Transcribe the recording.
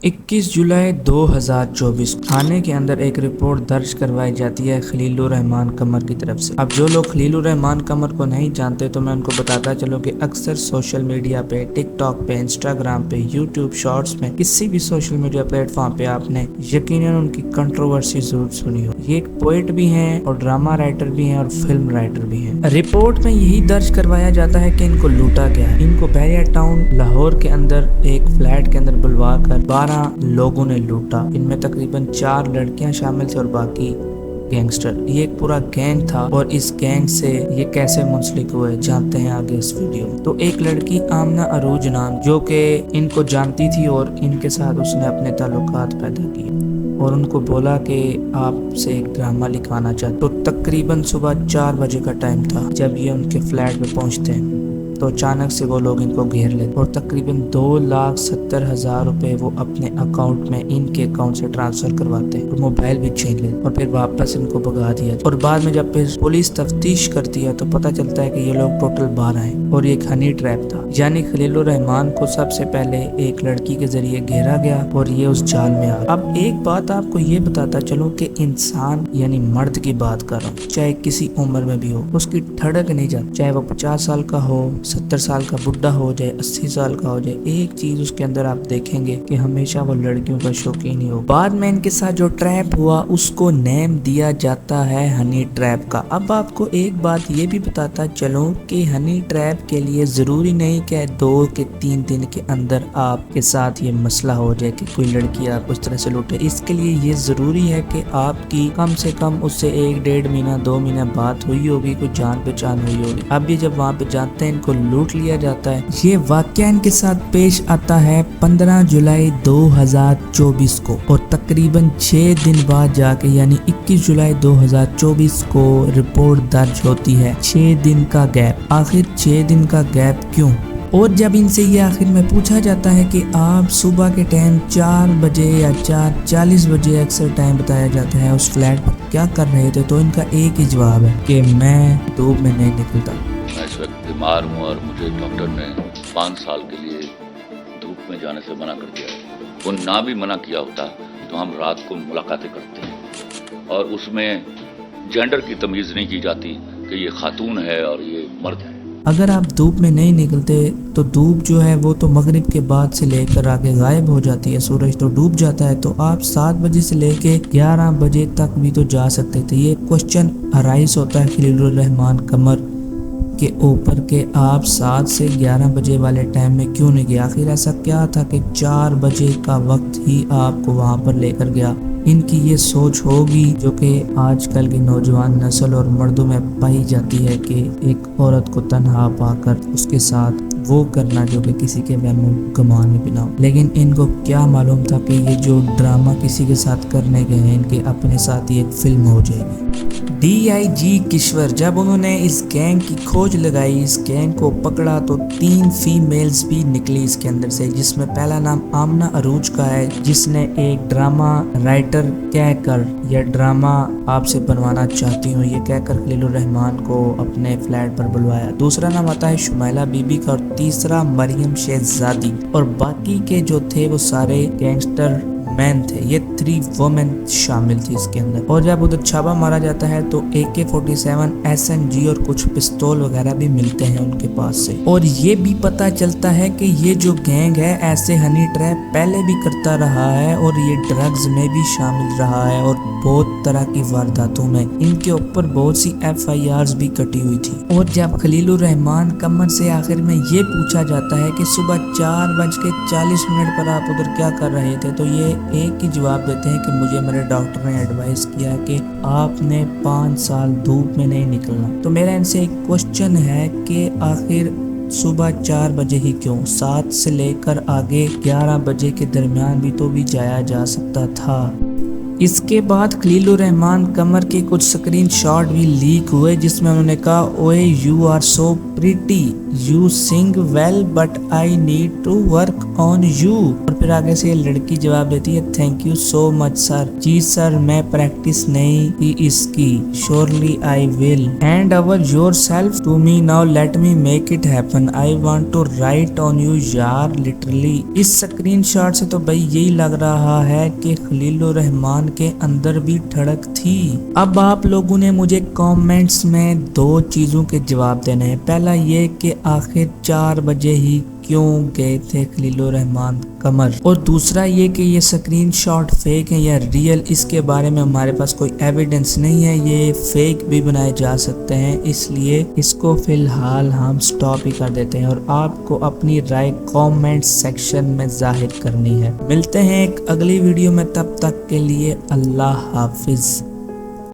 21 जुलाई 2024 थाने के अंदर एक रिपोर्ट दर्ज करवाई जाती है खलीलुर रहमान कमर की तरफ से। अब जो लोग खलीलुर रहमान कमर को नहीं जानते तो मैं उनको बताता चलूं कि अक्सर सोशल मीडिया पे, टिकटॉक पे, इंस्टाग्राम पे, यूट्यूब शॉर्ट्स में, किसी भी सोशल मीडिया प्लेटफॉर्म पे आपने यकीनन उनकी कंट्रोवर्सी जरूर सुनी हो। ये एक पोएट भी हैं और ड्रामा राइटर भी हैं और फिल्म राइटर भी हैं। रिपोर्ट में यही दर्ज करवाया जाता है कि इनको लूटा गया। इनको बैरिया टाउन लाहौर के अंदर एक फ्लैट के अंदर बुलवा कर 12 लोगों ने लूटा। इनमें तकरीबन 4 लड़कियां शामिल थी और बाकी गैंगस्टर। ये एक पूरा गैंग था और इस गैंग से ये कैसे मुंसलिक हुए जानते हैं आगे इस वीडियो में। तो एक लड़की आमना अरूज नाम जो कि इनको जानती थी और इनके साथ उसने अपने ताल्लुकात पैदा किए और उनको बोला कि आपसे एक ड्रामा लिखवाना चाहते। तो तकरीबन सुबह 4 बजे का टाइम था जब ये उनके फ्लैट में पहुंचते हैं तो अचानक से वो लोग इनको घेर लेते और तकरीबन 2,70,000 रुपए वो अपने अकाउंट में इनके अकाउंट से ट्रांसफर करवाते हैं और मोबाइल भी छीन लेते और फिर वापस इनको भगा दिया। और बाद में जब फिर पुलिस तफ्तीश करती है तो पता चलता है कि ये लोग टोटल 12 हैं और ये एक हनी ट्रैप था। यानी खलीलुर रहमान को सबसे पहले एक लड़की के जरिए घेरा गया और ये उस जाल में आ गया। अब एक बात आपको ये बताता चलूं कि इंसान यानी मर्द की बात कर रहा हूँ, चाहे किसी उम्र में भी हो, उसकी ठड़क नहीं जाती। चाहे वो 50 साल का हो, 70 साल का बुढ़ा हो जाए, 80 साल का हो जाए, एक चीज उसके अंदर आप देखेंगे कि हमेशा वो लड़कियों का शौकीन ही हो। बाद में इनके साथ जो ट्रैप हुआ उसको नेम दिया जाता है हनी ट्रैप का। अब आपको एक बात ये भी बताता चलूं कि हनी ट्रैप के लिए जरूरी नहीं कि 2 के 3 दिन के अंदर आपके साथ ये मसला हो जाए कि कोई लड़की आप उस तरह से लूटे। इसके लिए ये जरूरी है कि आपकी कम से कम उससे 1-1.5 महीना 2 महीना बात हुई होगी, कोई जान पहचान हुई होगी। अब ये जब वहाँ पे जाते हैं इनको लूट लिया जाता है। ये वाकया इनके साथ पेश आता है 15 जुलाई 2024 को और तकरीबन 6 दिन बाद जाके यानी 21 जुलाई 2024 को रिपोर्ट दर्ज होती है। 6 दिन का गैप। आखिर 6 दिन का गैप क्यों? और जब इनसे ये आखिर में पूछा जाता है कि आप सुबह के टाइम 4 बजे या 4:40 बजे अक्सर टाइम बताया जाता है उस फ्लैट पर क्या कर रहे थे, तो इनका एक ही जवाब है कि मैं धूप में नहीं निकलता। मैं इस वक्त बीमार हूँ और मुझे डॉक्टर ने 5 साल के लिए धूप में जाने से मना कर दिया है। वो ना भी मना किया होता तो हम रात को मुलाकातें करते हैं और उसमें जेंडर की तमीज़ नहीं की जाती कि ये खातून है और ये मर्द है। अगर आप धूप में नहीं निकलते तो धूप जो है वो तो मगरिब के बाद से लेकर आगे गायब हो जाती है, सूरज तो डूब जाता है। तो आप 7 बजे से लेके 11 बजे तक भी तो जा सकते थे। ये क्वेश्चन अराइज होता है खलीलुर रहमान कमर के ऊपर के आप 7 से 11 बजे वाले टाइम में क्यों नहीं गए। आखिर ऐसा क्या था कि 4 बजे का वक्त ही आपको वहां पर लेकर गया। इनकी ये सोच होगी जो कि आजकल की नौजवान नस्ल और मर्दों में पाई जाती है कि एक औरत को तन्हा पाकर उसके साथ वो करना जो कि किसी के वहमो गुमान में बिना हो। लेकिन इनको क्या मालूम था कि ये जो ड्रामा किसी के साथ करने गए हैं इनके अपने साथ ही एक फिल्म हो जाएगी। DIG किश्वर जब उन्होंने इस गैंग की खोज लगाई, इस गैंग को पकड़ा तो 3 फीमेल्स भी निकली इसके अंदर से, जिसमें पहला नाम आमना अरूज का है जिसने एक ड्रामा राइटर कहकर यह ड्रामा आपसे बनवाना चाहती हूँ ये कहकर खलीलुर रहमान को अपने फ्लैट पर बुलवाया। दूसरा नाम आता है शुमैला बीबी का और तीसरा मरियम शेहजादी और बाकी के जो थे वो सारे गैंगस्टर मैन थे। ये 3 वुमेन शामिल थी इसके अंदर। और जब उधर छापा मारा जाता है तो AK-47 SMG और कुछ पिस्तौल वगैरह भी मिलते हैं उनके पास से। और ये भी पता चलता है कि ये जो गैंग है ऐसे हनी ट्रैप पहले भी करता रहा है और ये ड्रग्स में भी शामिल रहा है और बहुत तरह की वारदातों में इनके ऊपर बहुत सी FIRs भी कटी हुई थी। और जब खलीलुर रहमान कमर से आखिर में ये पूछा जाता है कि सुबह 4:40 पर आप उधर क्या कर रहे थे, तो ये एक ही जवाब देते हैं कि मुझे मेरे डॉक्टर ने एडवाइस किया कि आपने 5 साल धूप में नहीं निकलना। तो मेरा इनसे एक क्वेश्चन है कि आखिर सुबह 4 बजे ही क्यों? 7 से लेकर आगे 11 बजे के दरमियान भी तो भी जाया जा सकता था। इसके बाद खलीलुर रहमान कमर के कुछ स्क्रीन शॉट भी लीक हुए जिसमें उन्होंने कहा ओए you are so pretty, you sing well but I need to work on you। اور پھر آگے سے یہ لڑکی جواب دیتی ہے thank you so much sir، جی سر میں پریکٹس نہیں کی اس کی، surely I will hand over yourself to me now let me make it happen I want to write on you یار literally۔ اس سکرین شاٹ سے تو بھائی یہی لگ رہا ہے کہ خلیل الرحمان کے اندر بھی دھڑک تھی۔ اب آپ لوگوں نے مجھے کامنٹس میں 2 چیزوں کے جواب دینے ہیں۔ پہلا یہ کہ آخر 4 بجے ہی کیوں گئے تھے خلیل الرحمان قمر، اور دوسرا یہ کہ یہ سکرین شاٹ فیک ہیں یا ریئل، اس کے بارے میں ہمارے پاس کوئی ایویڈنس نہیں ہے، یہ فیک بھی بنائے جا سکتے ہیں، اس لیے اس کو فی الحال ہم سٹاپ ہی کر دیتے ہیں اور آپ کو اپنی رائے کامنٹ سیکشن میں ظاہر کرنی ہے۔ ملتے ہیں ایک اگلی ویڈیو میں، تب تک کے لیے اللہ حافظ۔